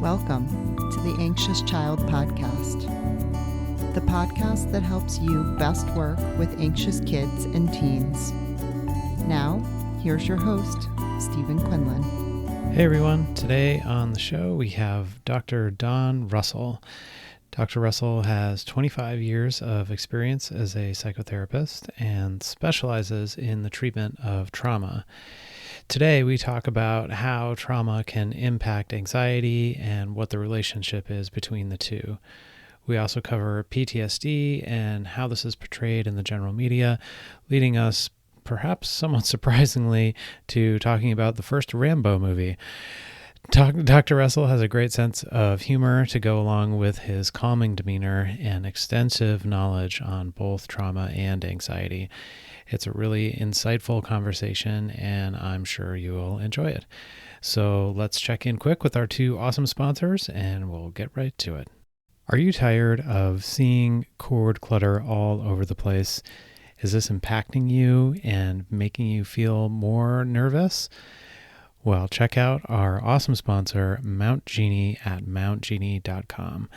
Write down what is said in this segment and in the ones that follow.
Welcome to the Anxious Child Podcast, the podcast that helps you best work with anxious kids and teens. Now, here's your host, Stephen Quinlan. Hey everyone, today on the show we have Dr. Dawn Russell. Dr. Russell has 25 years of experience as a psychotherapist and specializes in the treatment of trauma. Today we talk about how trauma can impact anxiety and what the relationship is between the two. We also cover PTSD and how this is portrayed in the general media, leading us, perhaps somewhat surprisingly, to talking about the first Rambo movie. Dr. Russell has a great sense of humor to go along with his calming demeanor and extensive knowledge on both trauma and anxiety. It's a really insightful conversation, and I'm sure you will enjoy it. So let's check in quick with our two awesome sponsors, and we'll get right to it. Are you tired of seeing cord clutter all over the place? Is this impacting you and making you feel more nervous? Well, check out our awesome sponsor, Mount Genie at mountgenie.com.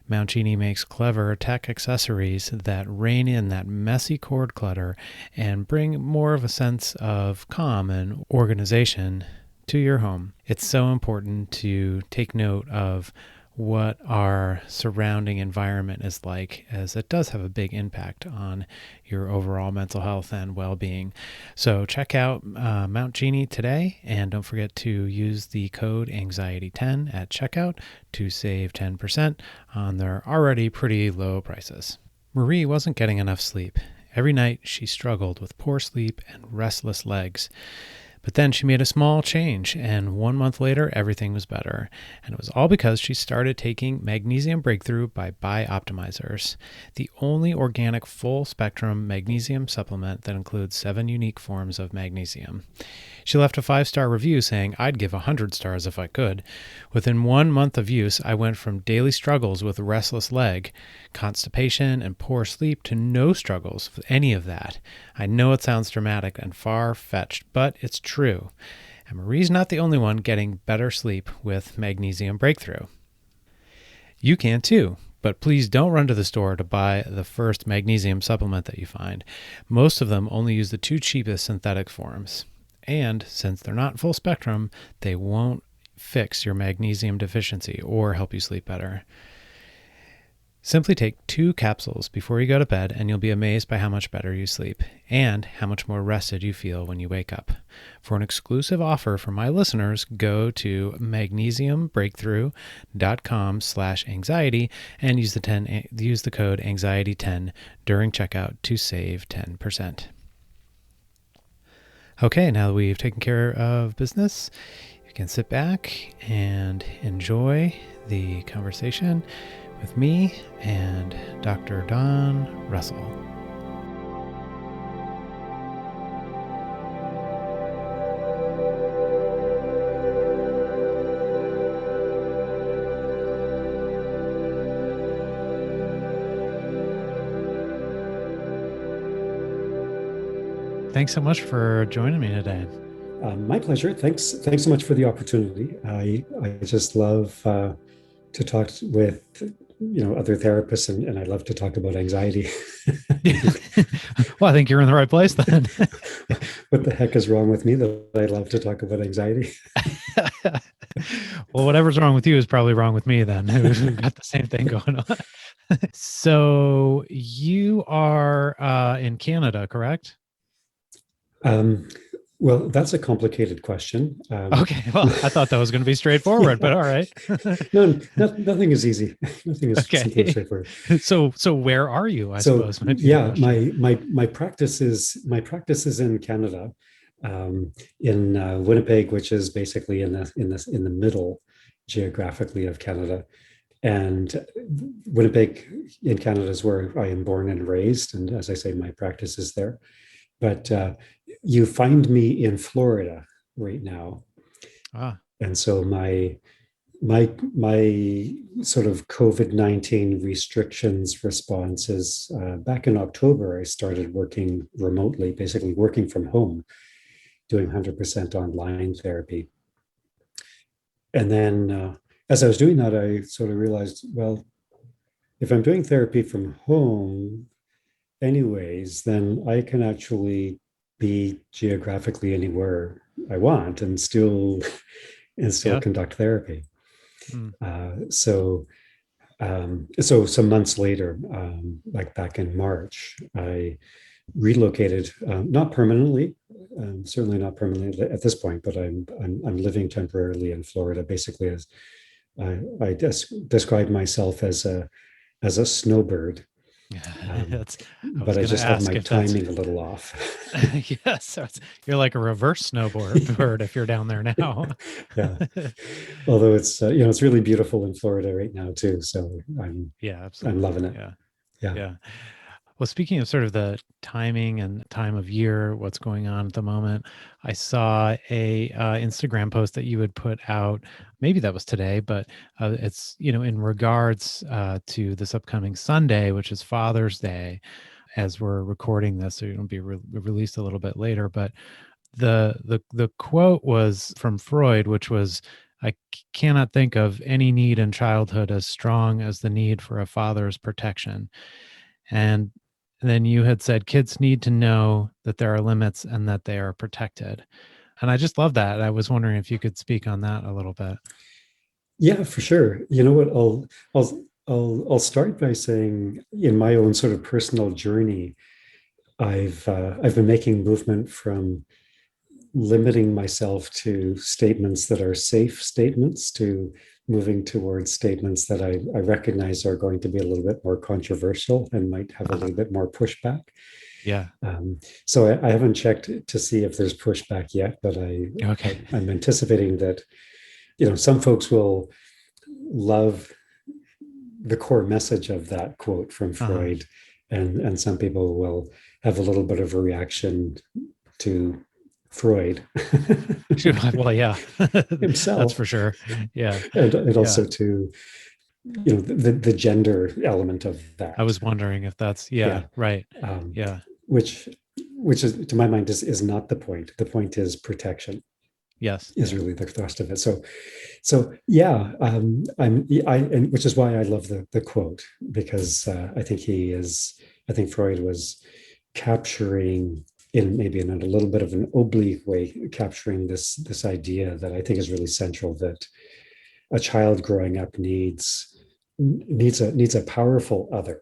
Mount Genie makes clever tech accessories that rein in that messy cord clutter and bring more of a sense of calm and organization to your home. It's so important to take note of what our surrounding environment is like, as it does have a big impact on your overall mental health and well-being. So check out Mount Genie today, and don't forget to use the code Anxiety10 at checkout to save 10% on their already pretty low prices. Marie wasn't getting enough sleep. Every night she struggled with poor sleep and restless legs. But then she made a small change, and 1 month later, everything was better. And it was all because she started taking Magnesium Breakthrough by Bioptimizers, the only organic full-spectrum magnesium supplement that includes 7 unique forms of magnesium. She left a 5-star review saying, "I'd give 100 stars if I could." Within 1 month of use, I went from daily struggles with restless leg, constipation, and poor sleep to no struggles with any of that. I know it sounds dramatic and far-fetched, but it's true. And Marie's not the only one getting better sleep with Magnesium Breakthrough. You can too, but please don't run to the store to buy the first magnesium supplement that you find. Most of them only use the 2 cheapest synthetic forms. And since they're not full spectrum, they won't fix your magnesium deficiency or help you sleep better. Simply take 2 capsules before you go to bed, and you'll be amazed by how much better you sleep and how much more rested you feel when you wake up. For an exclusive offer for my listeners, go to magnesiumbreakthrough.com/anxiety and use the code Anxiety10 during checkout to save 10%. Okay, now that we've taken care of business, you can sit back and enjoy the conversation with me and Dr. Dawn Russell. Thanks so much for joining me today. My pleasure. Thanks so much for the opportunity. I just love to talk with other therapists, and I love to talk about anxiety. Well, I think you're in the right place then. What the heck is wrong with me that I love to talk about anxiety? Well, whatever's wrong with you is probably wrong with me then. We've got the same thing going on. So you are in Canada, correct? Well, that's a complicated question. Okay, well, I thought that was going to be straightforward, but all right. No, nothing is easy. Nothing is simply straightforward. So where are you? I suppose. Yeah, my practice is in Canada, in Winnipeg, which is basically in the middle geographically of Canada. And Winnipeg in Canada is where I am born and raised, and as I say, my practice is there. But you find me in Florida right now. And so my sort of COVID-19 restrictions response is back in October, I started working remotely, basically working from home, doing 100% online therapy. And then as I was doing that, I sort of realized, well, if I'm doing therapy from home, anyways, then I can actually be geographically anywhere I want and still Yeah. conduct therapy. Mm. So some months later, like back in March, I relocated, not permanently, certainly not permanently at this point, but I'm living temporarily in Florida. Basically, as I describe myself as a snowbird, That's, I but was I going to just have ask my if that's, timing a little off. yes, so you're like a reverse snowboard bird if you're down there now. Yeah, although it's it's really beautiful in Florida right now too, so Yeah, I'm absolutely. loving it. Yeah. Yeah. Yeah. Well, speaking of sort of the timing and time of year, what's going on at the moment, I saw a Instagram post that you had put out. Maybe that was today, but it's in regards to this upcoming Sunday, which is Father's Day, as we're recording this, so it'll be released a little bit later. But the quote was from Freud, which was, cannot think of any need in childhood as strong as the need for a father's protection." And then you had said kids need to know that there are limits and that they are protected. And I just love that. I was wondering if you could speak on that a little bit. Yeah, for sure. You know what? I'll start by saying, in my own sort of personal journey, I've been making movement from limiting myself to statements that are safe statements to moving towards statements that I recognize are going to be a little bit more controversial and might have a Uh-huh. little bit more pushback. Yeah. So I haven't checked to see if there's pushback yet, but Okay. I'm anticipating that some folks will love the core message of that quote from Uh-huh. Freud, and some people will have a little bit of a reaction to Freud Sure. Well, yeah, that's himself, for sure. Yeah. and Yeah. also to the gender element of I that. was wondering if that's, yeah, Yeah, right. um, Yeah. which is to my mind is not the point. The point is protection Yes. is Yeah. really the thrust of it. So yeah, and which is why I love the quote, because I think Freud was capturing, in a little bit of an oblique way, capturing this idea that I think is really central, that a child growing up needs a powerful other.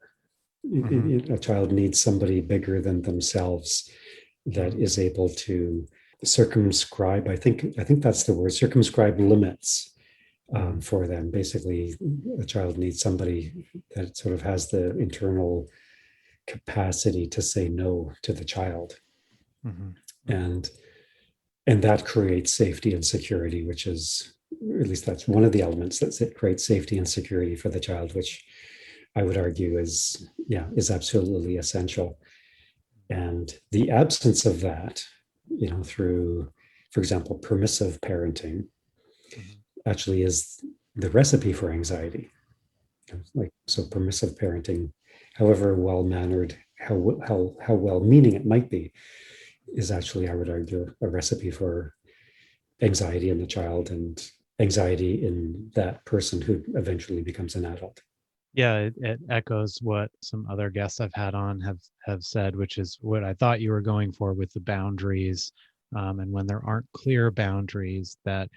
Hmm. A child needs somebody bigger than themselves that Hmm. is able to circumscribe. I think that's the word, circumscribe limits Hmm. for them. Basically, a child needs somebody that sort of has the internal capacity to say no to the child, Hmm. Hmm. and that creates safety and security, which is, at least that's one of the elements that creates safety and security for the child, which I would argue is absolutely essential. And the absence of that, through, for example, permissive parenting, Hmm. actually is the recipe for anxiety. Like, so permissive parenting, however well mannered, how well meaning it might be, is actually, I would argue, a recipe for anxiety in the child and anxiety in that person who eventually becomes an adult. Yeah, it echoes what some other guests I've had on have said, which is what I thought you were going for with the boundaries. And when there aren't clear boundaries, that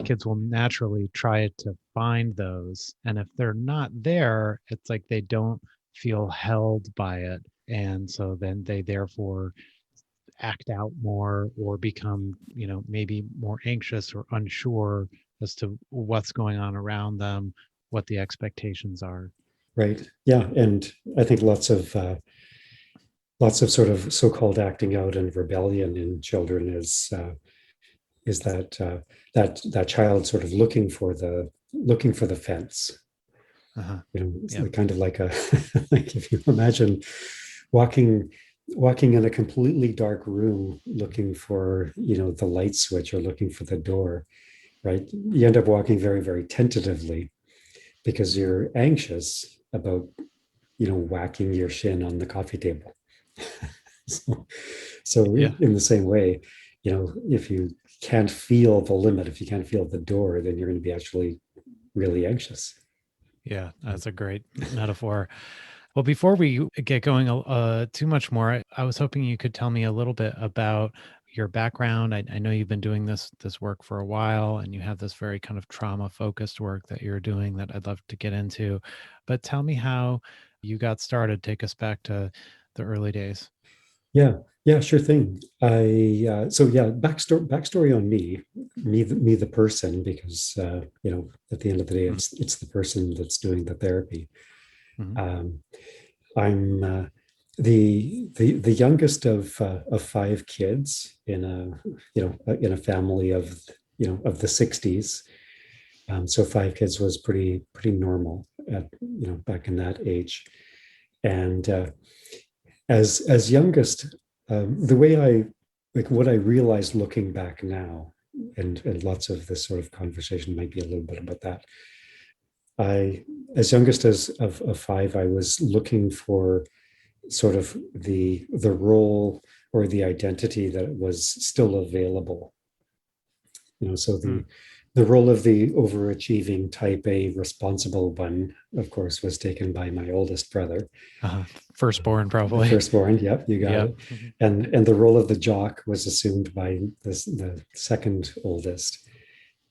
kids will naturally try to find those. And if they're not there, it's like they don't feel held by it. And so then they therefore act out more or become, maybe more anxious or unsure as to what's going on around them, what the expectations are. Right. Yeah. And I think lots of sort of so-called acting out and rebellion in children is that child sort of looking for the fence. Uh-huh. It's Yeah. like, kind of like a like, if you imagine walking in a completely dark room looking for the light switch or looking for the door, right? You end up walking very, very tentatively because Mhm. you're anxious about whacking your shin on the coffee table. so, so Yeah. in the same way, if you can't feel the limit, if you can't feel the door, then you're going to be actually really anxious. Yeah, that's a great metaphor. Well, before we get going too much more, I was hoping you could tell me a little bit about your background. I know you've been doing this work for a while, and you have this very kind of trauma focused work that you're doing that I'd love to get into. But tell me how you got started. Take us back to the early days. Yeah, sure thing. Backstory on me the person, because at the end of the day, Mm, it's the person that's doing the therapy. mhm, Um, I'm the youngest of five kids in a family of of the 60s. So five kids was pretty normal at back in that age. And as youngest, the way I like what I realized looking back now, and lots of this sort of conversation might be a little bit about that. I, as youngest of five, I was looking for sort of the role or the identity that was still available. So mm. the role of the overachieving type A responsible one, of course, was taken by my oldest brother. Uh, Firstborn, The probably. firstborn, yep, you got Yep. it. And the role of the jock was assumed by the second oldest.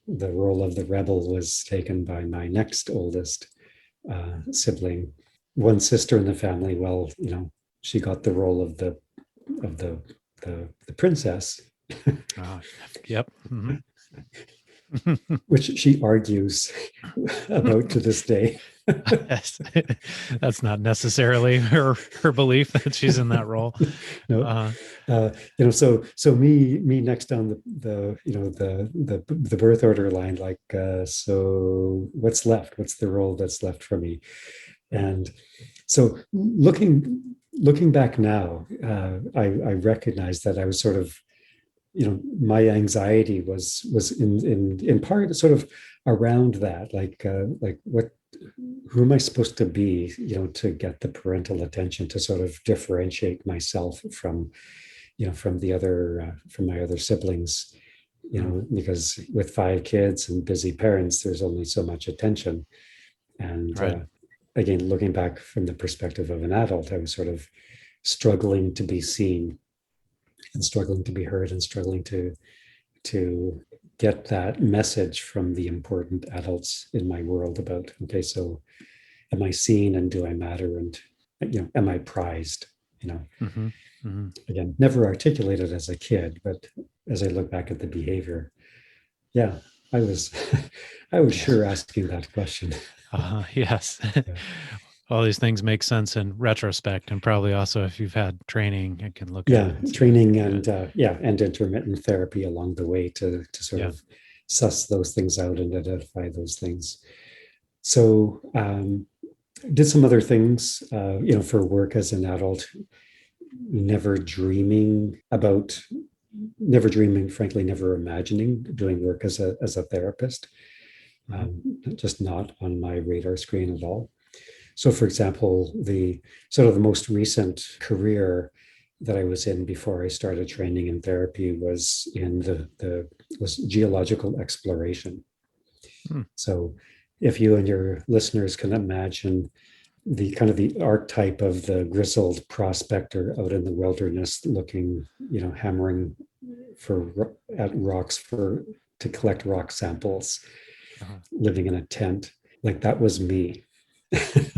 The role of the rebel was taken by my next oldest sibling. One sister in the family, well, she got the role of the princess, Yep. Hmm. which she argues about to this day. That's not necessarily her belief that she's in that role. No, so me next down the birth order line, like, so what's left? What's the role that's left for me? And so looking back now, I recognize that I was sort of, my anxiety was in part sort of around that, like who am I supposed to be, to get the parental attention, to sort of differentiate myself from the other from my other siblings, because with five kids and busy parents, there's only so much attention. And Right. Again, looking back from the perspective of an adult, I was sort of struggling to be seen and struggling to be heard and struggling to get that message from the important adults in my world about, okay, so am I seen and do I matter, and am I prized? Mm-hmm. Mm-hmm. Again, never articulated as a kid, but as I look back at the behavior, yeah, I was I was sure asking that question. Yes. Yeah. All these things make sense in retrospect, and probably also if you've had training, you can look at Yeah, it and see. training and and intermittent therapy along the way to sort Yeah. of suss those things out and identify those things. So did some other things, for work as an adult, frankly, never imagining doing work as a therapist. Just not on my radar screen at all. So, for example, the sort of the most recent career that I was in before I started training in therapy was in was geological exploration. Hmm. So, if you and your listeners can imagine the kind of the archetype of the grizzled prospector out in the wilderness, looking, hammering at rocks to collect rock samples, living in a tent, like that was me.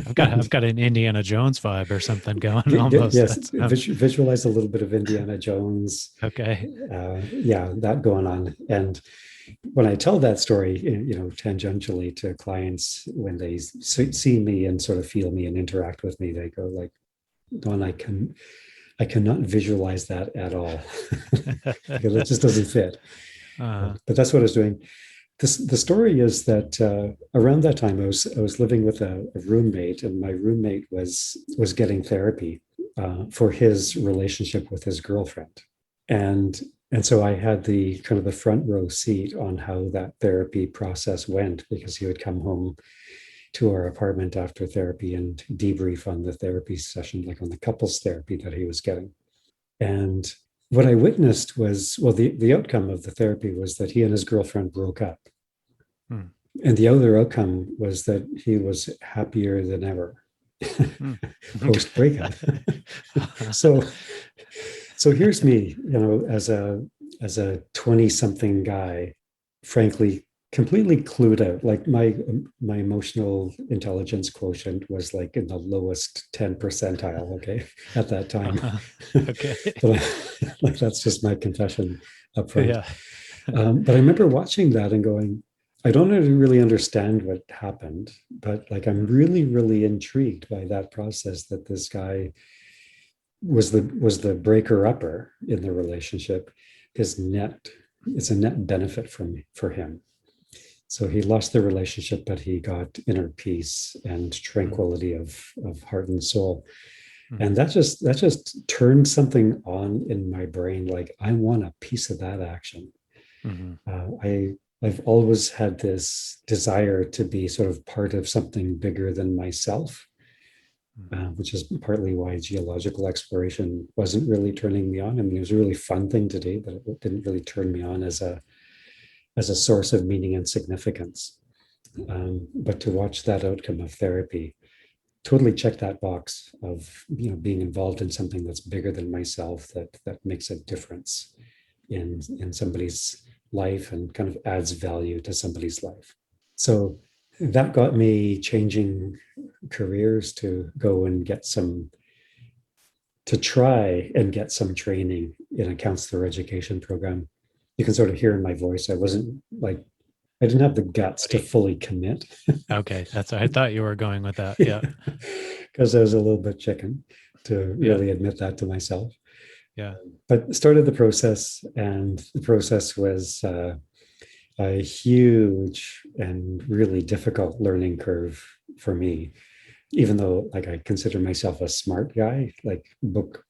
I've got an Indiana Jones vibe or something going almost. Yes, visualize a little bit of Indiana Jones. Okay. That going on. And when I tell that story, tangentially to clients, when they see me and sort of feel me and interact with me, they go like, Don, I cannot visualize that at all. Because it just doesn't fit. But that's what I was doing. The story is that around that time I was living with a roommate, and my roommate was getting therapy for his relationship with his girlfriend, and so I had the kind of the front row seat on how that therapy process went, because he would come home to our apartment after therapy and debrief on the therapy session, like on the couples therapy that he was getting. And what I witnessed was, well, the outcome of the therapy was that he and his girlfriend broke up. And the other outcome was that he was happier than ever Hmm. post breakup. so so here's me, as a 20 something guy, frankly completely clued out. Like my emotional intelligence quotient was like in the lowest 10 percentile, okay, at that time. Okay. But like that's just my confession up front. Yeah. But I remember watching that and going, I don't really understand what happened, but like I'm really, really intrigued by that process, that this guy was the breaker upper in the relationship. His net, it's a net benefit for him. So he lost the relationship, but he got inner peace and tranquility of heart and soul. And that just turned something on in my brain. Like I want a piece of that action. Mm-hmm. I've always had this desire to be sort of part of something bigger than myself, which is partly why geological exploration wasn't really turning me on. I mean, it was a really fun thing to do, but it didn't really turn me on as a source of meaning and significance. But to watch that outcome of therapy totally check that box of being involved in something that's bigger than myself, that makes a difference in somebody's life and kind of adds value to somebody's life. So that got me changing careers to go and try and get some training in a counselor education program. You can sort of hear in my voice, I didn't have the guts to fully commit. Okay. That's what I thought you were going with that. Yeah. Because I was a little bit chicken to Yeah. really admit that to myself. Yeah. But started the process, and the process was a huge and really difficult learning curve for me, even though like I consider myself a smart guy, like book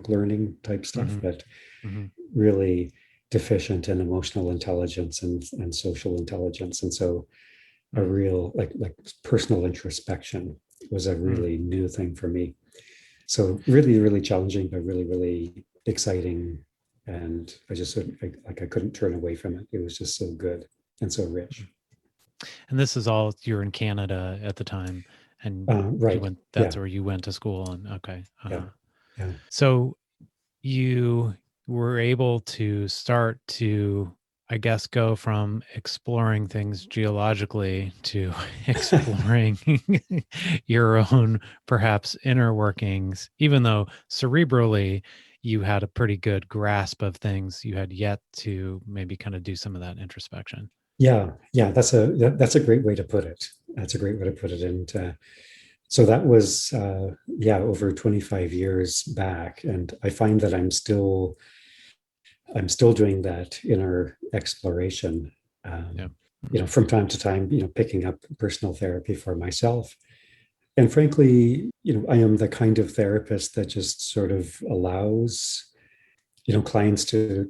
learning type stuff, but really deficient in emotional intelligence and social intelligence. And so a real like personal introspection was a really new thing for me. So really, really challenging, but really, really exciting. And I couldn't turn away from it. It was just so good and so rich. And this is all, you're in Canada at the time, and Right. that's Yeah. where you went to school. And okay. Yeah. Yeah. So you were able to start to, I guess, go from exploring things geologically to exploring your own perhaps inner workings, even though cerebrally you had a pretty good grasp of things. You had yet to maybe kind of do some of that introspection. Yeah. Yeah. That's a great way to put it. That's a great way to put it. And so that was, over 25 years back. And I find that I'm still doing that inner exploration, from time to time, picking up personal therapy for myself. And frankly, I am the kind of therapist that just sort of allows, clients to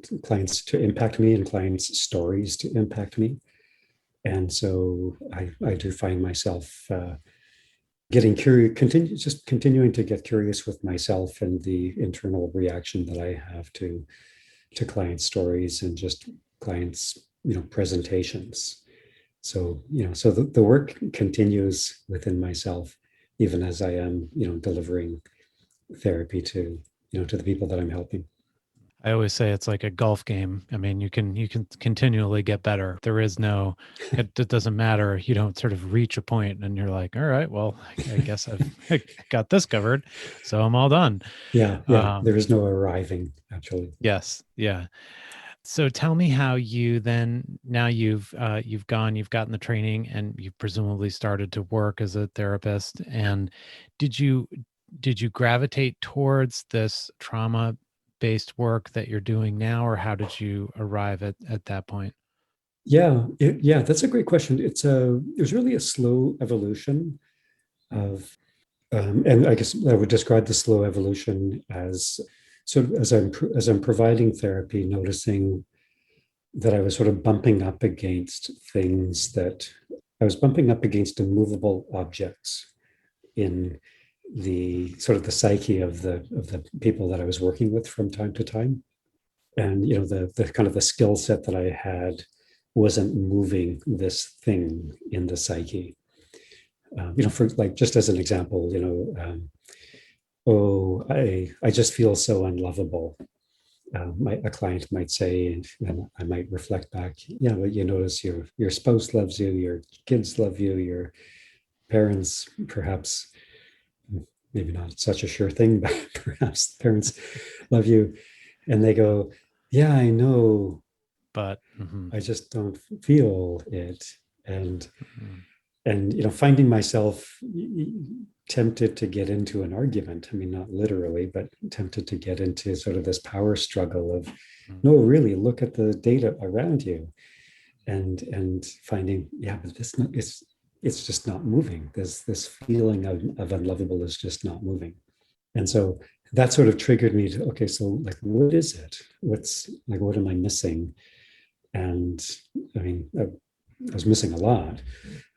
impact me, and clients' stories to impact me. And so I do find myself getting curious, continuing to get curious with myself and the internal reaction that I have to client stories and just clients, presentations. So, so the work continues within myself, even as I am, delivering therapy to the people that I'm helping. I always say it's like a golf game. I mean, you can continually get better. There is no, it doesn't matter. You don't sort of reach a point and you're like, all right, well, I guess I've got this covered, so I'm all done. Yeah. There is no arriving, actually. Yes. Yeah. So tell me how you then, now you've gotten the training, and you've presumably started to work as a therapist. And did you gravitate towards this trauma-based work that you're doing now, or how did you arrive at that point? Yeah. That's a great question. It was really a slow evolution of, and I guess I would describe the slow evolution as sort of as I'm providing therapy, noticing that I was sort of bumping up against things that I was bumping up against immovable objects in the sort of the psyche of the people that I was working with from time to time. And the kind of the skill set that I had wasn't moving this thing in the psyche. For like, just as an example, oh, I just feel so unlovable. A client might say, and I might reflect back, yeah, but you notice your spouse loves you, your kids love you, your parents, perhaps, maybe not such a sure thing, but perhaps parents love you. And they go, yeah, I know, but I just don't feel it. And finding myself tempted to get into an argument. I mean, not literally, but tempted to get into sort of this power struggle of, no, really, look at the data around you, and finding, yeah, but it's just not moving. This feeling of unlovable is just not moving. And so that sort of triggered me to, okay, so like, what is it? What am I missing? And I mean, I was missing a lot.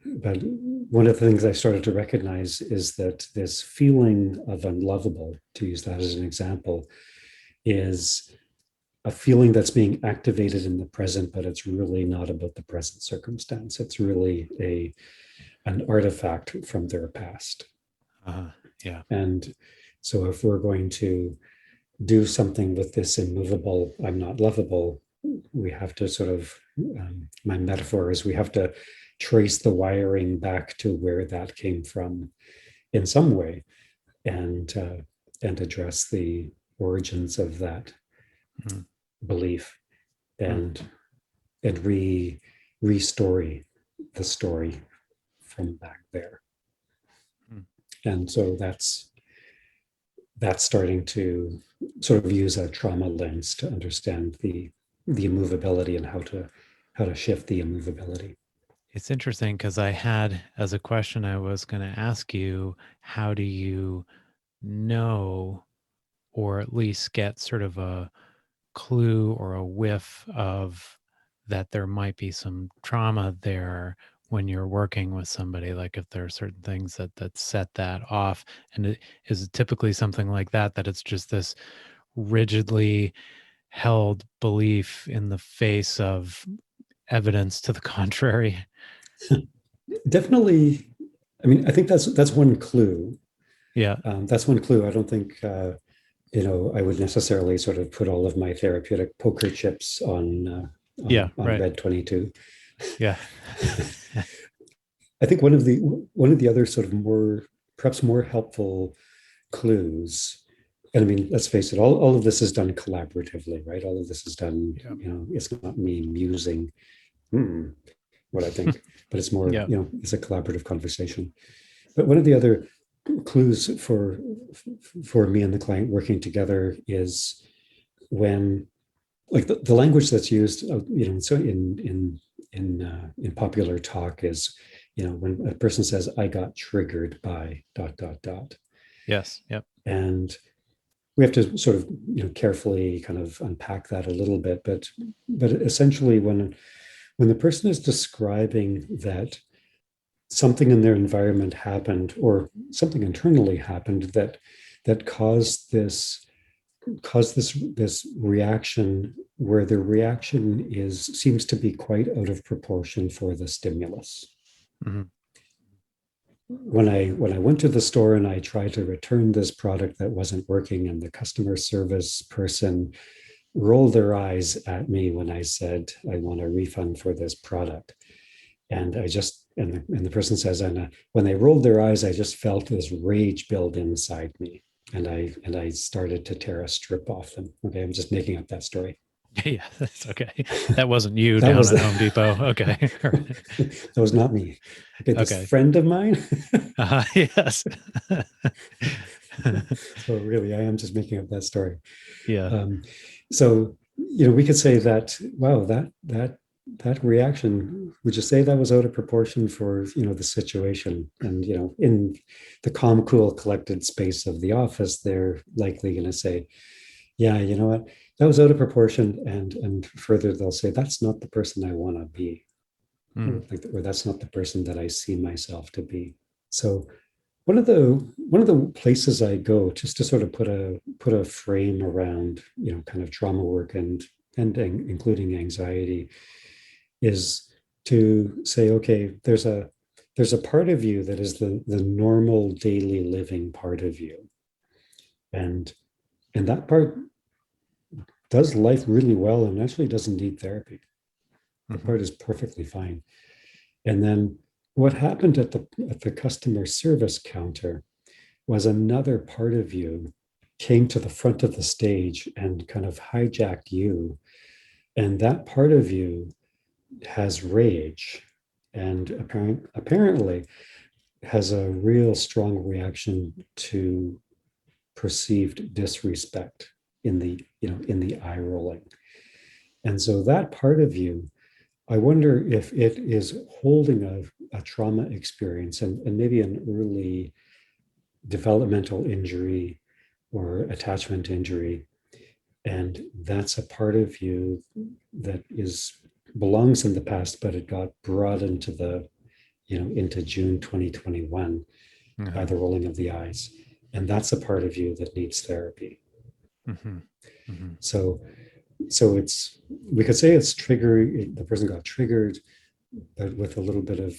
But one of the things I started to recognize is that this feeling of unlovable, to use that as an example, is a feeling that's being activated in the present, but it's really not about the present circumstance. It's really an artifact from their past. Yeah. And so if we're going to do something with this immovable, I'm not lovable, we have to sort of, my metaphor is we have to trace the wiring back to where that came from in some way, and address the origins of that belief, and restory the story from back there. And so that's starting to sort of use a trauma lens to understand the immovability and how to shift the immovability. It's interesting because I had, as a question, I was going to ask you, how do you know, or at least get sort of a clue or a whiff of that there might be some trauma there when you're working with somebody? Like if there are certain things that set that off, and it is typically something like that it's just this rigidly held belief in the face of evidence to the contrary. Definitely. I mean, I think that's one clue. Yeah. That's one clue. I don't think, I would necessarily sort of put all of my therapeutic poker chips on right. Red 22. Yeah. I think one of the other sort of perhaps more helpful clues, and I mean, let's face it, all of this is done collaboratively, right? All of this is done, it's not me musing what I think, but it's more, it's a collaborative conversation. But one of the other clues for me and the client working together is when, like, the language that's used, so in popular talk is, when a person says, I got triggered by ... Yes. Yep. And we have to sort of, carefully kind of unpack that a little bit. But essentially, when the person is describing that something in their environment happened, or something internally happened that caused this reaction, where the reaction seems to be quite out of proportion for the stimulus. Mm-hmm. When I went to the store and I tried to return this product that wasn't working, and the customer service person rolled their eyes at me when I said, I want a refund for this product. And the person says, and when they rolled their eyes, I just felt this rage build inside me. And I started to tear a strip off them. Okay, I'm just making up that story. Yeah, that's okay. That wasn't you down at Home Depot. Okay. That was not me. Okay, this friend of mine. Yes. So really, I am just making up that story. Yeah. So, we could say that, wow, that reaction, would you say that was out of proportion for, the situation? And, in the calm, cool, collected space of the office, they're likely going to say, yeah, you know what, that was out of proportion. And further, they'll say, that's not the person I want to be. Or that's not the person that I see myself to be. So one of the places I go, just to sort of put a frame around, kind of trauma work and including anxiety, is to say, okay, there's a part of you that is the normal daily living part of you. And that part does life really well and actually doesn't need therapy. The part is perfectly fine. And then what happened at the customer service counter was another part of you came to the front of the stage and kind of hijacked you. And that part of you has rage and apparently has a real strong reaction to perceived disrespect in the eye rolling. And so that part of you, I wonder if it is holding a trauma experience and maybe an early developmental injury or attachment injury. And that's a part of you that belongs in the past, but it got brought into into June 2021 by the rolling of the eyes. And that's a part of you that needs therapy. So we could say it's triggering, the person got triggered, but with a little bit of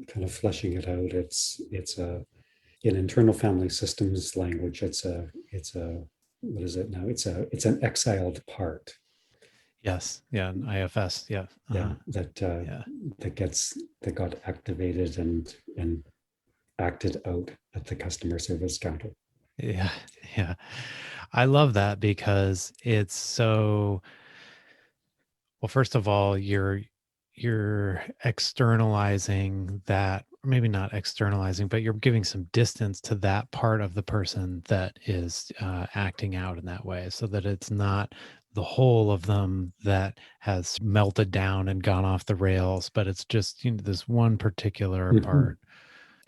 kind of fleshing it out, it's in internal family systems language, it's a what is it now? It's an exiled part. Yes. Yeah. An IFS. Yeah. Yeah. That got activated and acted out at the customer service counter. Yeah. Yeah. I love that because it's so, well, first of all, you're externalizing that, or maybe not externalizing, but you're giving some distance to that part of the person that is acting out in that way, so that it's not the whole of them that has melted down and gone off the rails, but it's just, this one particular part.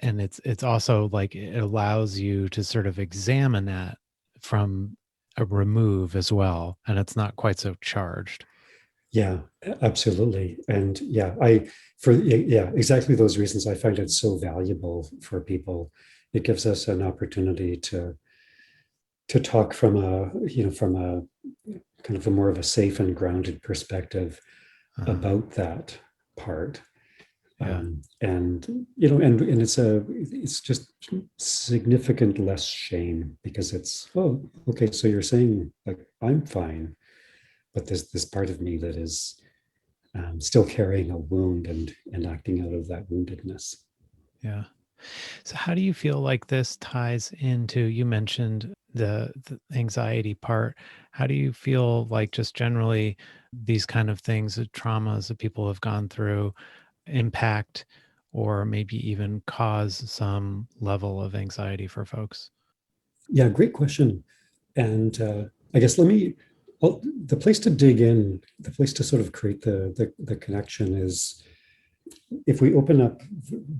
And it's also like it allows you to sort of examine that from a remove as well, and it's not quite so charged. Yeah, absolutely. And exactly those reasons I find it so valuable for people. It gives us an opportunity to talk from a kind of a more of a safe and grounded perspective about that part. Yeah. And it's just significant less shame, because it's, oh, okay, so you're saying like I'm fine, but there's this part of me that is still carrying a wound and acting out of that woundedness. Yeah. So how do you feel like this ties into, you mentioned the anxiety part. How do you feel like just generally these kind of things, the traumas that people have gone through, impact or maybe even cause some level of anxiety for folks? Yeah, great question. And I guess the place to dig in, the place to sort of create the connection is if we open up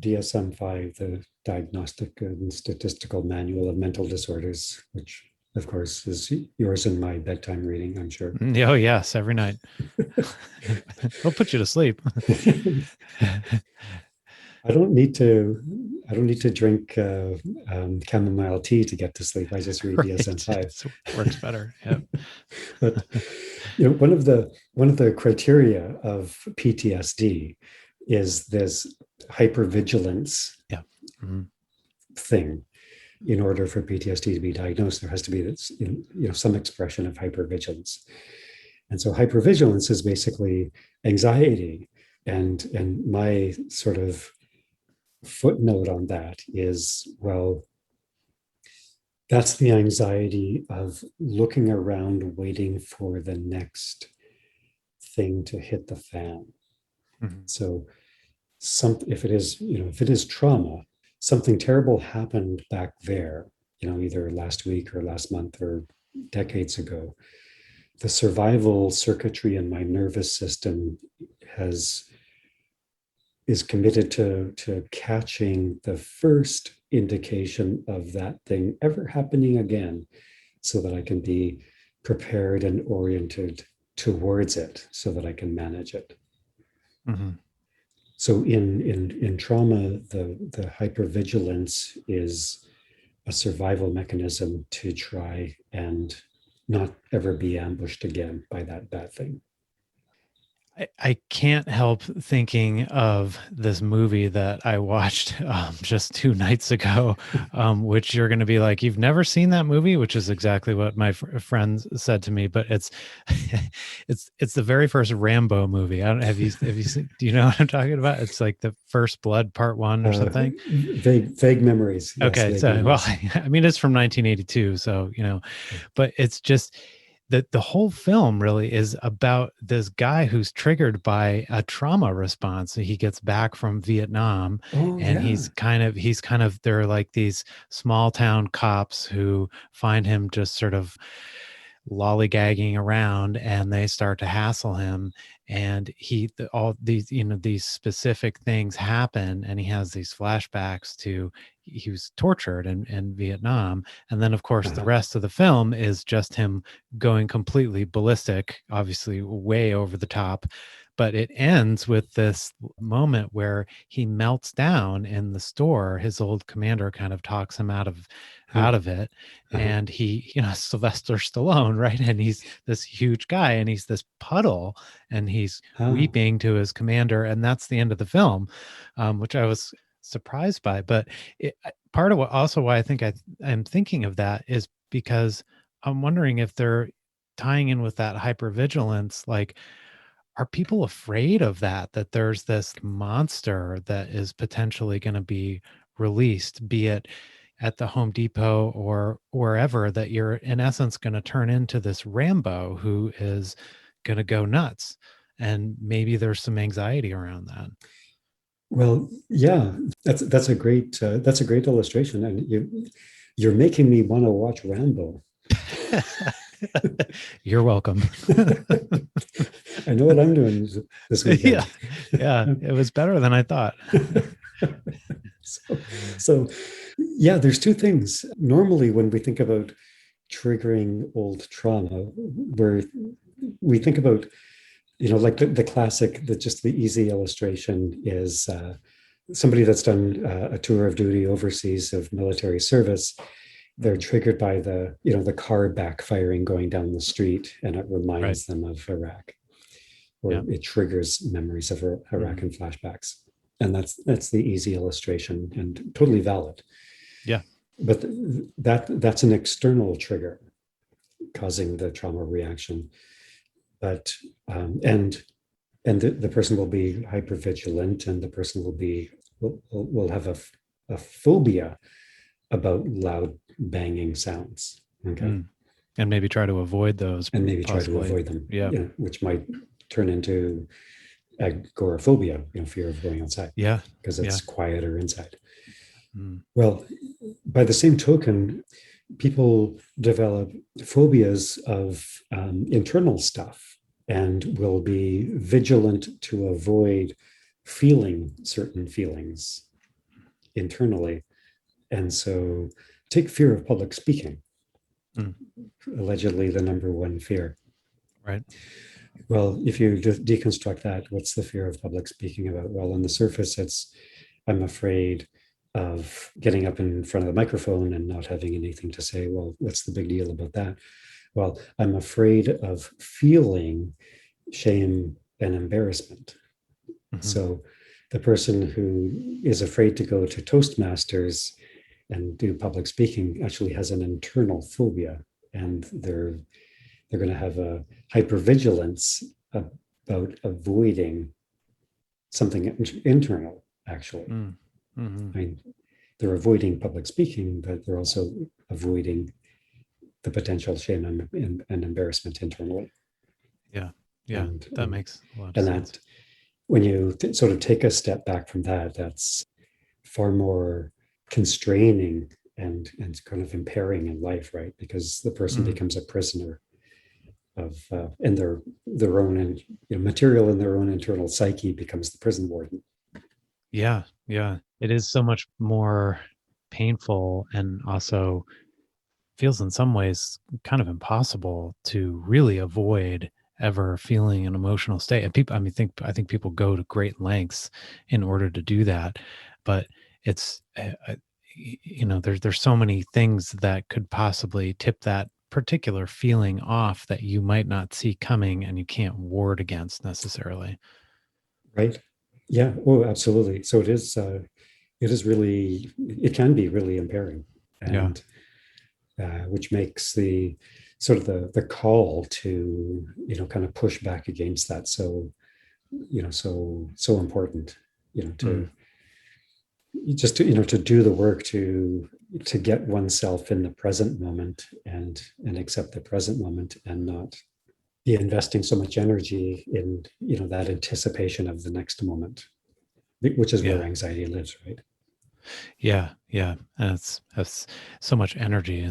DSM-5, the Diagnostic and Statistical Manual of Mental Disorders, which of course is yours and my bedtime reading, I'm sure. Oh yes, every night. It'll put you to sleep. I don't need to drink chamomile tea to get to sleep. I just read DSM-5. It works better. Yeah. But one of the criteria of PTSD is this hypervigilance thing. In order for PTSD to be diagnosed, there has to be this, some expression of hypervigilance. And so hypervigilance is basically anxiety. And my sort of footnote on that is, well, that's the anxiety of looking around, waiting for the next thing to hit the fan. So if it is trauma, something terrible happened back there, either last week or last month or decades ago. The survival circuitry in my nervous system is committed to catching the first indication of that thing ever happening again, so that I can be prepared and oriented towards it, so that I can manage it. So in trauma, the hypervigilance is a survival mechanism to try and not ever be ambushed again by that bad thing. I can't help thinking of this movie that I watched just 2 nights ago, which you're going to be like, you've never seen that movie, which is exactly what my friends said to me. But it's it's the very first Rambo movie. I don't have you seen, do you know what I'm talking about? It's like the First Blood Part 1 or something. Vague memories. Yes, Okay, vague so well, memories. I mean, it's from 1982, so but it's just that the whole film really is about this guy who's triggered by a trauma response. So he gets back from Vietnam, Oh and yeah. he's kind of there are like these small town cops who find him just sort of lollygagging around, and they start to hassle him, and all these these specific things happen, and he has these flashbacks to he was tortured in Vietnam. And then of course the Uh-huh. rest of the film is just him going completely ballistic, obviously way over the top. But it ends with this moment where he melts down in the store. His old commander kind of talks him Uh-huh. out of it, Uh-huh. and he Sylvester Stallone, right? And he's this huge guy, and he's this puddle, and he's Oh, weeping to his commander, and that's the end of the film, which I was surprised by. But part of what also why I think I'm thinking of that is because I'm wondering if they're tying in with that hypervigilance. Like, are people afraid of that there's this monster that is potentially going to be released, be it at the Home Depot or wherever, that you're in essence going to turn into this Rambo who is going to go nuts? And maybe there's some anxiety around well, yeah, that's a great illustration, and you're making me want to watch Rambo. that. You're welcome. I know what I'm doing this Yeah. weekend. Yeah. It was better than I thought. so, so, yeah, there's two things. Normally, when we think about triggering old trauma, where we think about, like the classic, just the easy illustration is somebody that's done a tour of duty overseas of military service. They're triggered by the car backfiring going down the street, and it Right. reminds them of Iraq, or Yeah. it triggers memories of Iraq Mhm. and flashbacks. And that's the easy illustration and totally valid. Yeah. But that's an external trigger causing the trauma reaction. But and the person will be hypervigilant, and the person will have a phobia about loud banging sounds. Okay. Mm. And maybe try to avoid those, And maybe try to possibly. avoid them, Yeah. which might turn into agoraphobia, fear of going outside Yeah. because Yeah. it's quieter inside. Mm. Well, by the same token, people develop phobias of internal stuff and will be vigilant to avoid feeling certain feelings internally. And so, take fear of public speaking, Mm. allegedly the number one fear. Right. Well, if you deconstruct that, what's the fear of public speaking about? Well, on the surface, it's I'm afraid of getting up in front of the microphone and not having anything to say. Well, what's the big deal about that? Well, I'm afraid of feeling shame and embarrassment. Mhm. So the person who is afraid to go to Toastmasters and do public speaking actually has an internal phobia, and they're going to have a hypervigilance about avoiding something internal, actually. Mm. Mhm. I mean, they're avoiding public speaking, but they're also avoiding the potential shame and embarrassment internally. Yeah. Yeah. And, That makes a lot of and sense. that when you sort of take a step back from that, that's far more constraining and kind of impairing in life, right? Because the person Mm. becomes a prisoner of in their own, and material in their own internal psyche becomes the prison warden. Yeah. Yeah. It is so much more painful, and also feels in some ways kind of impossible to really avoid ever feeling an emotional state. And people, I think people go to great lengths in order to do that, but it's there's so many things that could possibly tip that particular feeling off that you might not see coming and you can't ward against necessarily. Right. Yeah. Oh, absolutely. So it is really, it can be really impairing, Yeah. and which makes the sort of the call to, kind of push back against that. So, so important, to Mm. just to, to do the work to get oneself in the present moment, and accept the present moment, and not be investing so much energy in, that anticipation of the next moment, which is where Yeah. anxiety lives, right? Yeah. Yeah. And it's so much energy.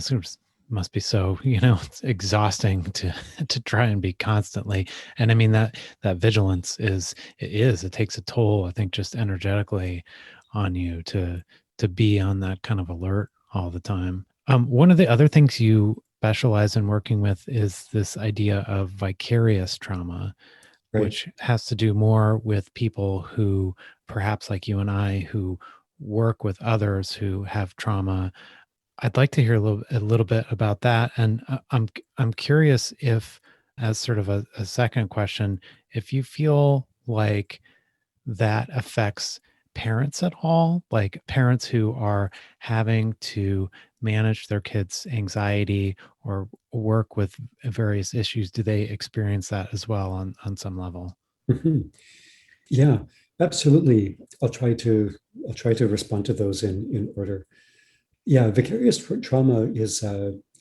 Must be so, it's exhausting to to try and be constantly. And I mean that vigilance it takes a toll, I think, just energetically on you to be on that kind of alert all the time. One of the other things you specialize in working with is this idea of vicarious trauma, Right. which has to do more with people who, perhaps like you and I, who work with others who have trauma. I'd like to hear a little bit about that, and I'm curious if, as sort of a second question, if you feel like that affects parents at all, like parents who are having to manage their kids' anxiety or work with various issues. Do they experience that as well on some level? Mhm. Yeah, absolutely. I'll try to respond to those in order. Yeah, vicarious trauma is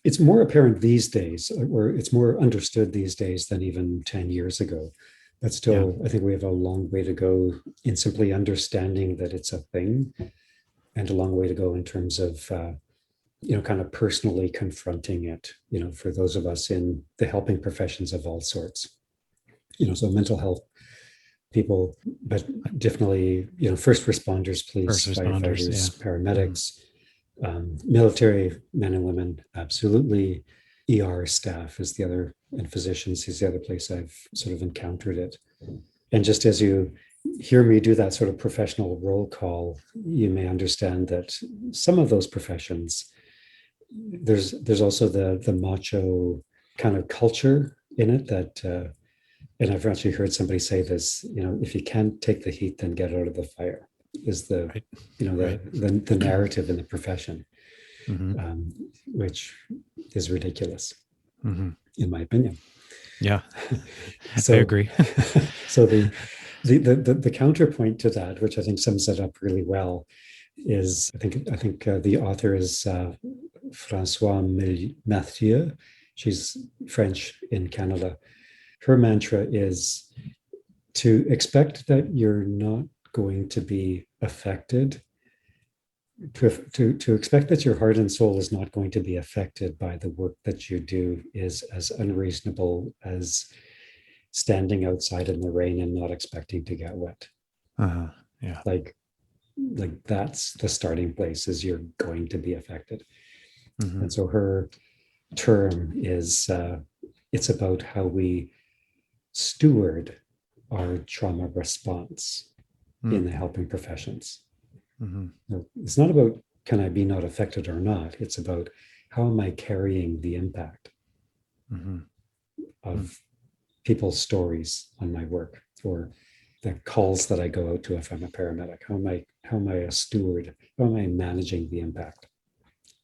it's more apparent these days, or it's more understood these days than even 10 years ago. But Yeah. still, I think we have a long way to go in simply understanding that it's a thing, and a long way to go in terms of kind of personally confronting it, for those of us in the helping professions of all sorts. So mental health people, but definitely, first responders, First police, responders. Yeah. firefighters, Mhm. paramedics, military men and women, absolutely. ER staff is the other, and physicians is the other place I've sort of encountered it. And just as you hear me do that sort of professional roll call, you may understand that some of those professions, there's also the macho kind of culture in it that and I've actually heard somebody say this, if you can't take the heat, then get out of the fire, is the, Right. the, Right. the narrative in the profession, Hmm. which is ridiculous, Hmm. in my opinion. Yeah, I So, agree. so the counterpoint to that, which I think sums it up really well, is I think the author is François Mathieu. She's French in Canada. Her mantra is to expect that you're not going to be affected, to expect that your heart and soul is not going to be affected by the work that you do, is as unreasonable as standing outside in the rain and not expecting to get wet. Uh-huh. Yeah. like like that's the starting place, is you're going to be affected. Hmm. And so her term is it's about how we steward our trauma response in the helping professions. Mm-hmm. It's not about can I be not affected or not. It's about how am I carrying the impact Mm-hmm. of people's stories on my work, or the calls that I go out to if I'm a paramedic. How am I a steward? How am I managing the impact?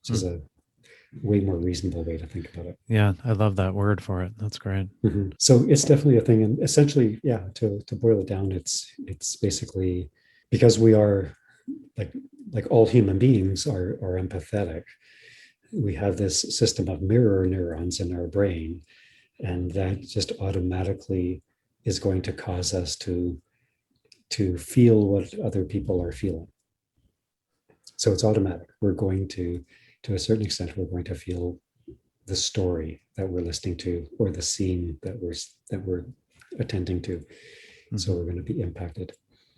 Which is a way more reasonable way to think about it. Yeah, I love that word for it. That's great. Mhm. So it's definitely a thing, and essentially, yeah. To boil it down, it's basically because we are like all human beings are empathetic. We have this system of mirror neurons in our brain, and that just automatically is going to cause us to feel what other people are feeling. So it's automatic. We're going to a certain extent, we're going to feel the story that we're listening to, or the scene that we're attending to. So Mm-hmm. we're going to be impacted.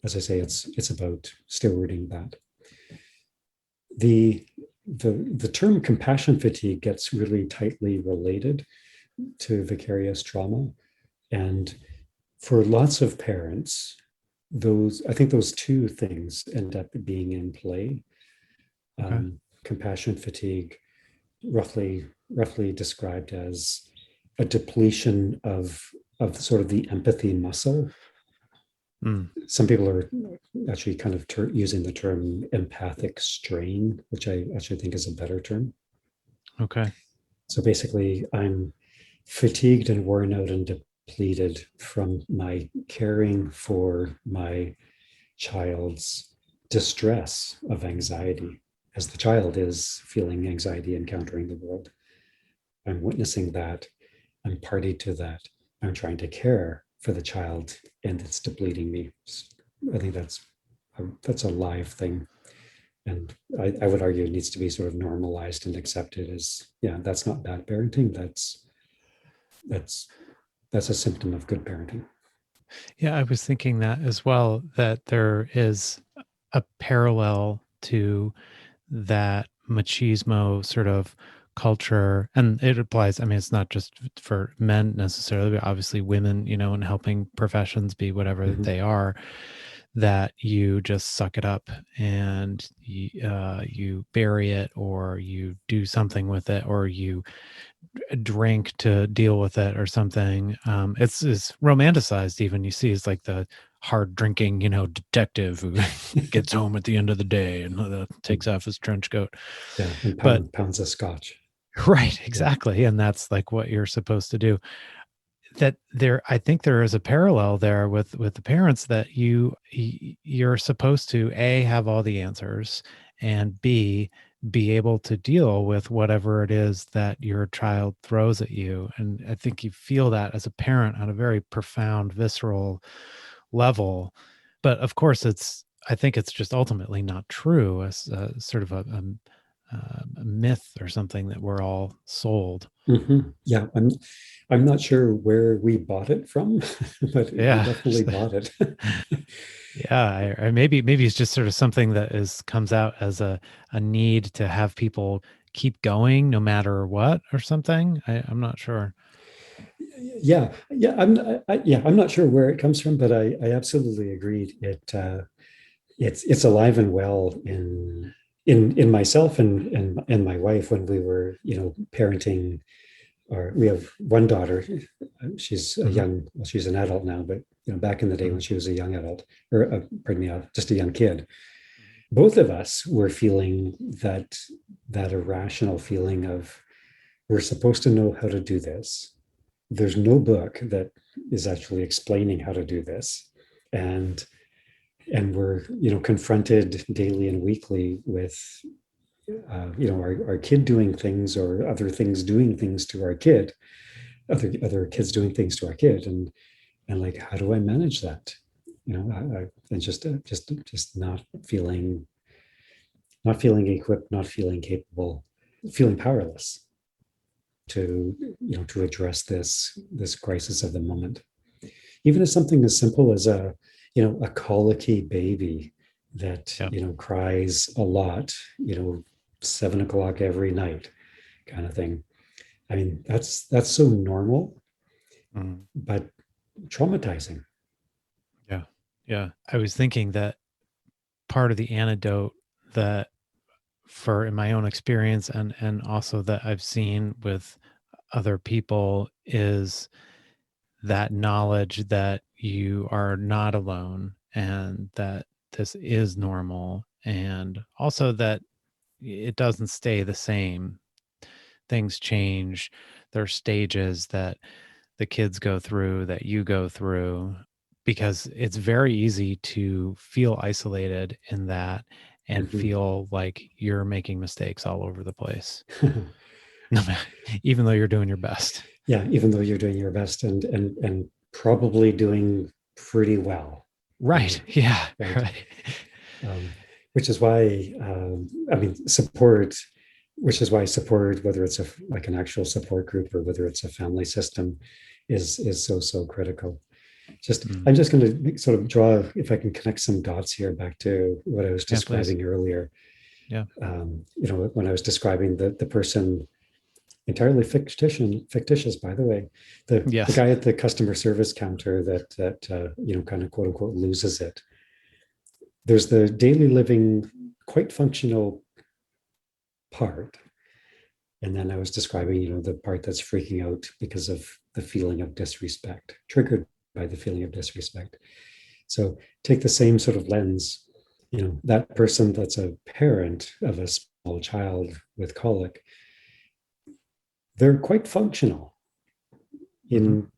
As I say, it's about stewarding that. The term compassion fatigue gets really tightly related to vicarious trauma, and for lots of parents, I think those two things end up being in play. Okay. Compassion fatigue roughly described as a depletion of sort of the empathy muscle. Mm. Some people are actually kind of using the term empathic strain, which I actually think is a better term. Okay. So basically, I'm fatigued and worn out and depleted from my caring for my child's distress of anxiety, as the child is feeling anxiety, encountering the world. I'm witnessing that. I'm party to that. I'm trying to care for the child, and it's depleting me. I think that's a live thing, and I would argue it needs to be sort of normalized and accepted as, yeah, that's not bad parenting. That's a symptom of good parenting. Yeah, I was thinking that as well, that there is a parallel to that machismo sort of culture. And it applies, I mean, it's not just for men necessarily, but obviously women, in helping professions be whatever Mhm. they are, that you just suck it up and you bury it, or you do something with it, or you drink to deal with it or something. It's romanticized even. You see, it's like the hard drinking, detective who gets home at the end of the day and takes off his trench coat. Yeah, and But pounds of scotch. right, Yeah. exactly, and that's like what you're supposed to do. That there, I think there is a parallel there with the parents, that you're supposed to A, have all the answers, and B, be able to deal with whatever it is that your child throws at you. And I think you feel that as a parent on a very profound, visceral level. But of course, I think it's just ultimately not true, as sort of a myth or something that we're all sold. Yeah, I'm not sure where we bought it from, but we Yeah. definitely bought it. Yeah, or maybe it's just sort of something that comes out as a need to have people keep going no matter what, or something. I'm not sure. Yeah, I'm not sure where it comes from, but I absolutely agreed. It's alive and well in myself and my wife when we were, parenting. Or we have one daughter. She's a Hmm. young, well, she's an adult now, but back in the day when Hmm. she was a young adult, or pardon me, just a young kid, both of us were feeling that irrational feeling of, we're supposed to know how to do this. There's no book that is actually explaining how to do this, and we're confronted daily and weekly with our kid doing things, or other things doing things to our kid, other kids doing things to our kid, and like, how do I manage that? And just not feeling equipped, not feeling capable, feeling powerless to address this crisis of the moment. Even as something as simple as a colicky baby that Yeah. cries a lot, 7 o'clock every night, kind of thing. I mean, that's so normal, Mm. but traumatizing. Yeah. Yeah. I was thinking that part of the antidote, that for in my own experience, and also that I've seen with other people, is that knowledge that you are not alone, and that this is normal, and also that it doesn't stay the same. Things change. There are stages that the kids go through, that you go through, because it's very easy to feel isolated in that, and Mhm. feel like you're making mistakes all over the place, no matter, even though you're doing your best. Yeah, even though you're doing your best, and probably doing pretty well, Right. Yeah. right? Right. um, which is why, I mean, support, which is why support, whether it's like an actual support group or whether it's a family system, is so critical. Mm. I'm just going to sort of draw, if I can connect some dots here back to what I was Yeah, please. describing earlier. Yeah. When I was describing the person, entirely fictitious, by the way, the Yes. guy at the customer service counter that kind of quote unquote loses it. There's the daily living, quite functional part, And then I was describing, the part that's freaking out because of the feeling of disrespect, triggered by the feeling of disrespect. So take the same sort of lens, that person that's a parent of a small child with colic, they're quite functional in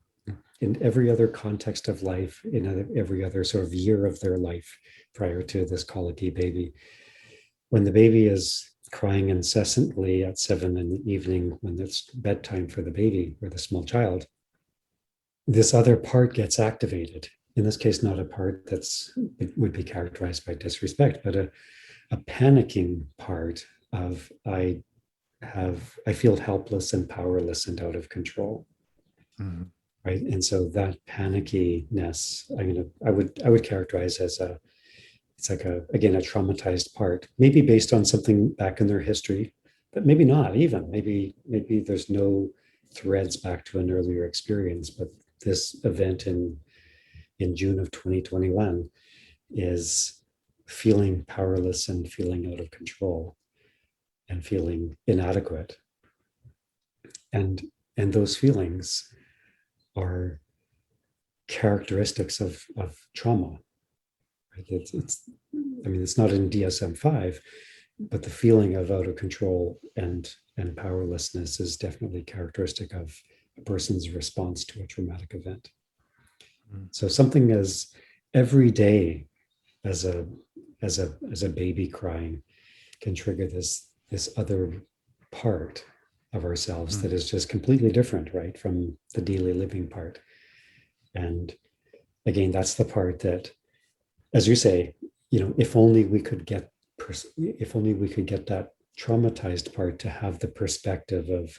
every other context of life, in every other sort of year of their life prior to this colicky baby. When the baby is crying incessantly at 7 in the evening, when it's bedtime for the baby or the small child, this other part gets activated. In this case, not a part it would be characterized by disrespect, but a panicking part of I feel helpless and powerless and out of control. Mm-hmm. Right. And so that panickiness, I would characterize as it's like again, a traumatized part, maybe based on something back in their history, but maybe not even. Maybe there's no threads back to an earlier experience, but this event in June of 2021 is feeling powerless and feeling out of control and feeling inadequate. And those feelings are characteristics of trauma. Right? It's not in DSM-5, but the feeling of out of control and powerlessness is definitely characteristic of a person's response to a traumatic event. So something as everyday as a baby crying can trigger this other part of ourselves that is just completely different, right, from the daily living part. And again, that's the part that, as you say, if only we could get that traumatized part to have the perspective of,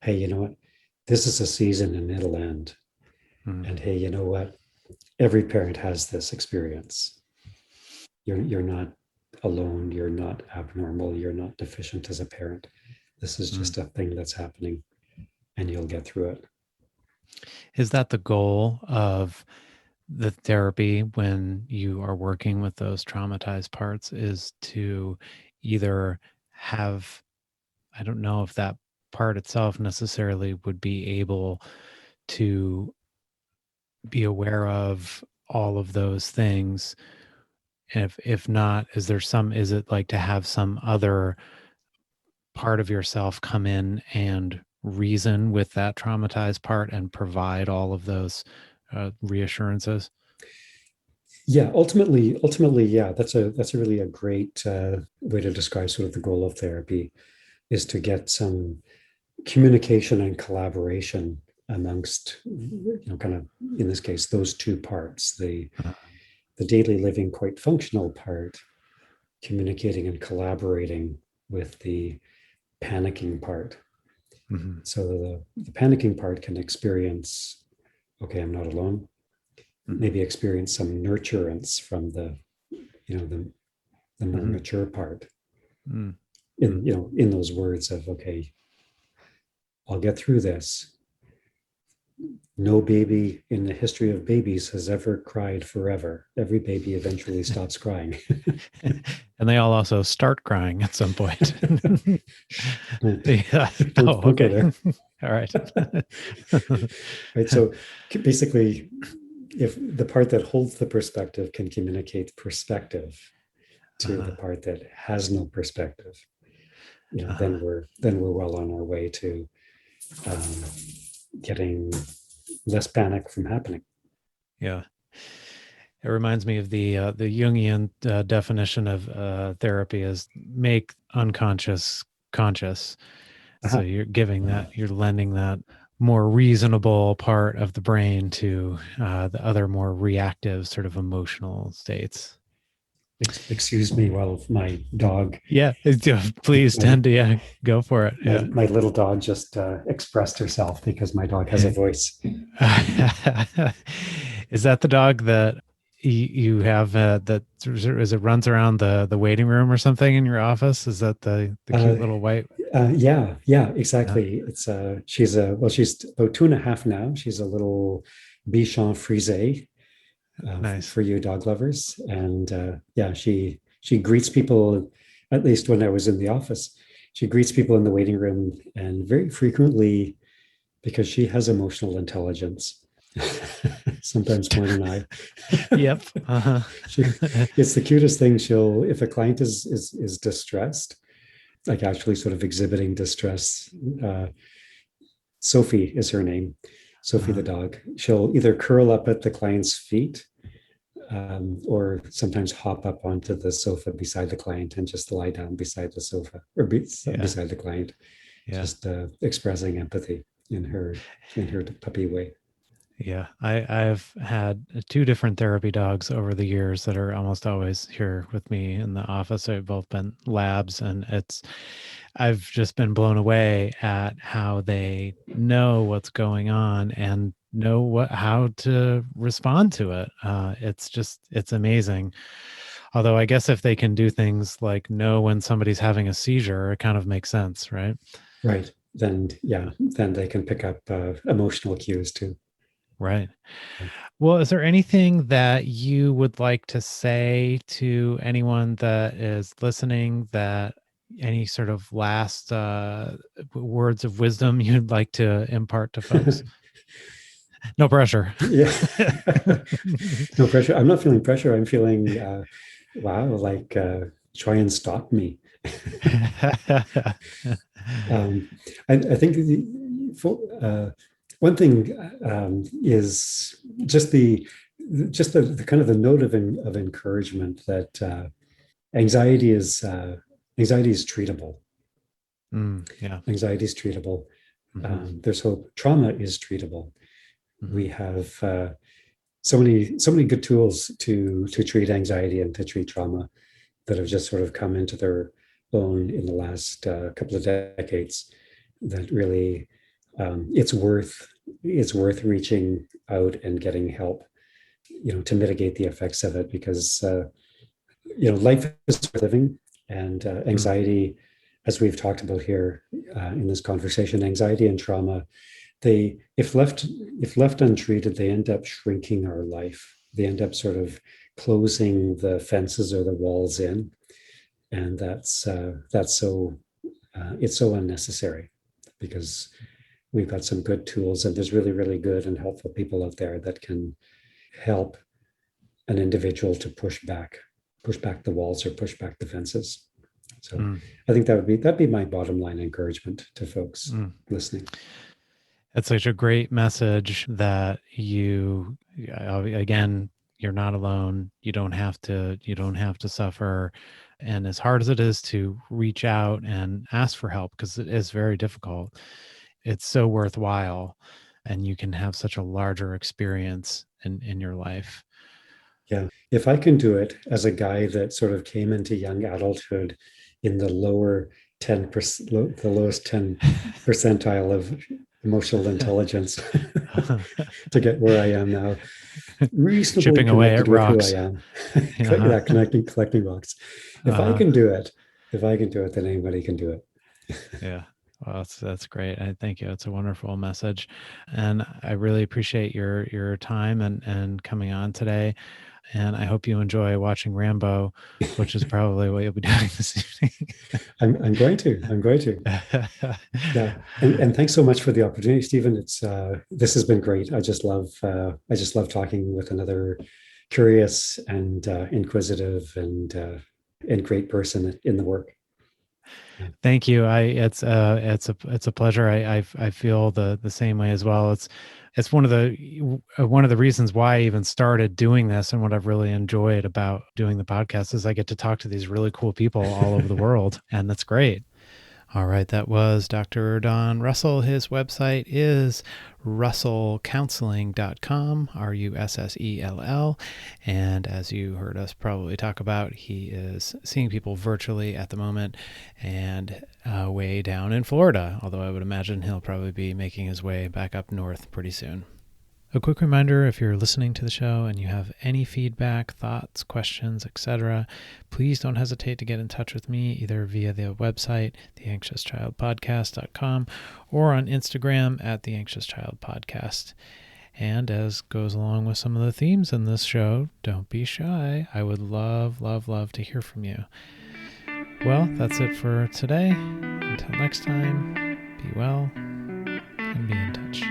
hey, you know what, this is a season and it'll end. And hey, you know what, every parent has this experience. You're not alone, you're not abnormal, you're not deficient as a parent. This is just a thing that's happening, and you'll get through it. Is that the goal of the therapy when you are working with those traumatized parts, is to either have, I don't know if that part itself necessarily would be able to be aware of all of those things? If not, is it like to have some other part of yourself come in and reason with that traumatized part and provide all of those reassurances? Yeah, ultimately, yeah, that's a really a great way to describe sort of the goal of therapy, is to get some communication and collaboration amongst, kind of, in this case, those two parts, the daily living, quite functional part, communicating and collaborating with the panicking part. Mm-hmm. So the panicking part can experience, okay, I'm not alone. Mm-hmm. Maybe experience some nurturance from the more mature part. Mm-hmm. In those words of, okay, I'll get through this. No baby in the history of babies has ever cried forever. Every baby eventually stops crying. And they all also start crying at some point. Yeah. Don't go there. All right. Right. So basically, if the part that holds the perspective can communicate perspective to the part that has no perspective, then we're well on our way to getting less panic from happening. Yeah. It reminds me of the Jungian definition of therapy as make unconscious conscious. So you're you're lending that more reasonable part of the brain to the other more reactive sort of emotional states. Excuse me while my dog. Yeah, please go for it. Yeah. My little dog just expressed herself because my dog has a voice. Is that the dog that you have that runs around the waiting room or something in your office? Is that the cute little white? Yeah, exactly. Yeah. She's about 2.5 now. She's a little Bichon Frise. Nice. For you dog lovers. And she greets people, at least when I was in the office. she greets people in the waiting room, and very frequently, because she has emotional intelligence, sometimes more than I. Yep. Uh-huh. It's the cutest thing. If a client is distressed, like actually sort of exhibiting distress, Sophie is her name, Sophie the dog. She'll either curl up at the client's feet, or sometimes hop up onto the sofa beside the client and just lie down beside the sofa or beside the client, just expressing empathy in her puppy way. Yeah, I've had two different therapy dogs over the years that are almost always here with me in the office. They've both been labs, and I've just been blown away at how they know what's going on and know how to respond to it. It's amazing. Although I guess if they can do things like know when somebody's having a seizure, it kind of makes sense, right? Right. Then they can pick up emotional cues too. Right. Well, is there anything that you would like to say to anyone that is listening, that any sort of last words of wisdom you'd like to impart to folks? No pressure. Yeah. No pressure. I'm not feeling pressure. I'm feeling, wow, like try and stop me. I think one thing is just the kind of the note of encouragement that anxiety is treatable. Yeah, anxiety is treatable. Mm-hmm. There's hope. Trauma is treatable. Mm-hmm. We have so many good tools to treat anxiety and to treat trauma that have just sort of come into their own in the last couple of decades. That really, it's worth reaching out and getting help, to mitigate the effects of it, because life is worth living, and anxiety, as we've talked about here in this conversation, anxiety and trauma, if left untreated, they end up shrinking our life. They end up sort of closing the fences or the walls in, and that's so it's so unnecessary, because we've got some good tools, and there's really, really good and helpful people out there that can help an individual to push back the walls or push back the fences. So I think that'd be my bottom line encouragement to folks listening. That's such a great message that again, you're not alone. You don't have to suffer. And as hard as it is to reach out and ask for help, because it is very difficult, it's so worthwhile, and you can have such a larger experience in your life. Yeah. If I can do it as a guy that sort of came into young adulthood in the lower 10%, the lowest 10 percentile of emotional intelligence to get where I am now, reasonably chipping away at rocks. Who I am. Yeah, collecting rocks. If I can do it, then anybody can do it. Yeah. Well, that's great. I thank you. It's a wonderful message, and I really appreciate your time and coming on today. And I hope you enjoy watching Rambo, which is probably what you'll be doing this evening. I'm going to. Yeah. And thanks so much for the opportunity, Stephen. This has been great. I just love talking with another curious and inquisitive and great person in the work. Thank you. It's a pleasure. I feel the same way as well. It's one of the reasons why I even started doing this, and what I've really enjoyed about doing the podcast is I get to talk to these really cool people all over the world, and that's great. All right, that was Dr. Don Russell. His website is russellcounseling.com, RUSSELL. And as you heard us probably talk about, he is seeing people virtually at the moment, and way down in Florida, although I would imagine he'll probably be making his way back up north pretty soon. A quick reminder, if you're listening to the show and you have any feedback, thoughts, questions, etc., please don't hesitate to get in touch with me either via the website, theanxiouschildpodcast.com, or on Instagram at theanxiouschildpodcast. And as goes along with some of the themes in this show, don't be shy. I would love, love, love to hear from you. Well, that's it for today. until next time, be well and be in touch.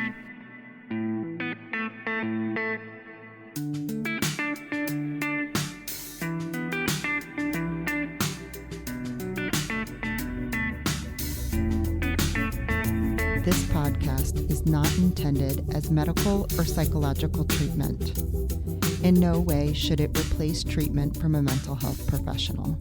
This podcast is not intended as medical or psychological treatment. In no way should it replace treatment from a mental health professional.